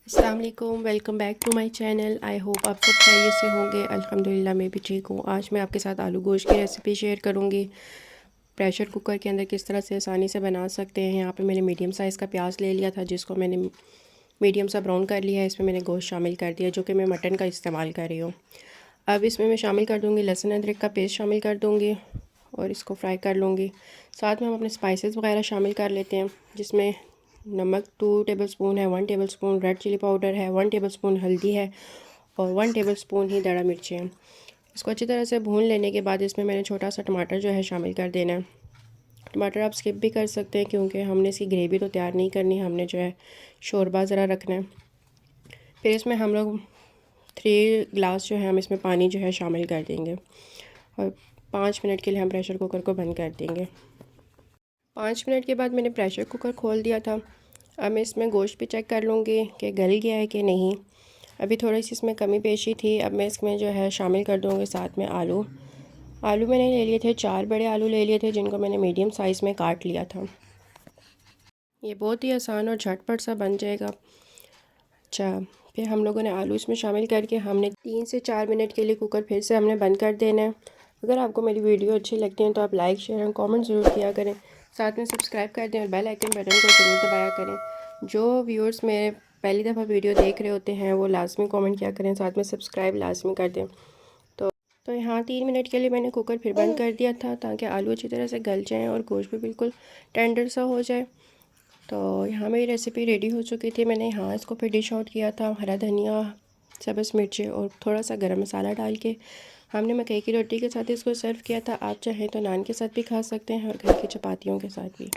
अस्सलाम वालेकुम, welcome back to my channel. I hope आप सब खैरियत से होंगे। अल्हम्दुलिल्लाह मैं भी ठीक हूँ। आज मैं आपके साथ आलू गोश्त की रेसिपी शेयर करूँगी। प्रेशर कुकर के अंदर किस तरह से आसानी से बना सकते हैं। यहाँ पे मैंने मीडियम साइज़ का प्याज ले लिया था, जिसको मैंने मीडियम सा ब्राउन कर लिया है। इसमें मैंने गोश्त शामिल कर दिया, जो कि मैं मटन का इस्तेमाल कर रही हूँ। अब इसमें मैं शामिल कर दूँगी लहसुन अदरक का पेस्ट शामिल कर दूँगी और इसको फ्राई कर लूँगी। साथ में हम अपने स्पाइसेस वगैरह शामिल कर लेते हैं, जिसमें नमक 2 टेबलस्पून है, 1 टेबलस्पून रेड चिली पाउडर है, 1 टेबलस्पून हल्दी है और 1 टेबलस्पून ही दड़ा मिर्ची है। इसको अच्छी तरह से भून लेने के बाद इसमें मैंने छोटा सा टमाटर जो है शामिल कर देना है। टमाटर आप स्किप भी कर सकते हैं, क्योंकि हमने इसकी ग्रेवी तो तैयार नहीं करनी, हमने जो है शोरबा ज़रा रखना है। फिर इसमें हम लोग 3 गिलास जो है हम इसमें पानी जो है शामिल कर देंगे और 5 मिनट के लिए हम प्रेशर कुकर को बंद कर देंगे। 5 मिनट के बाद मैंने प्रेशर कुकर खोल दिया था। अब मैं इसमें गोश्त भी चेक कर लूँगी कि गल गया है कि नहीं। अभी थोड़ी सी इसमें कमी पेशी थी। अब मैं इसमें जो है शामिल कर दूँगी साथ में आलू। आलू मैंने ले लिए थे, 4 बड़े आलू ले लिए थे, जिनको मैंने मीडियम साइज़ में काट लिया था। ये बहुत ही आसान और झटपट सा बन जाएगा। अच्छा, फिर हम लोगों ने आलू इसमें शामिल करके हमने 3 से 4 मिनट के लिए कुकर फिर से हमने बंद कर देना है। अगर आपको मेरी वीडियो अच्छी लगती है तो आप लाइक शेयर और कमेंट ज़रूर किया करें। साथ में सब्सक्राइब कर दें और बेल आइकन बटन को ज़रूर दबाया करें। जो व्यूअर्स मेरे पहली दफ़ा वीडियो देख रहे होते हैं वो लाजमी कमेंट किया करें, साथ में सब्सक्राइब लाजमी कर दें। तो तो यहाँ 3 मिनट के लिए मैंने कुकर फिर बंद कर दिया था, ताकि आलू अच्छी तरह से गल जाएँ और गोश्त भी बिल्कुल टेंडर सा हो जाए। तो यहाँ मेरी रेसिपी रेडी हो चुकी थी। मैंने यहाँ इसको फिर डिश आउट किया था। हरा धनिया, सब्ज़ मिर्ची और थोड़ा सा गरम मसाला डाल के हमने मकई की रोटी के साथ इसको सर्व किया था। आप चाहें तो नान के साथ भी खा सकते हैं और घर की चपातियों के साथ भी।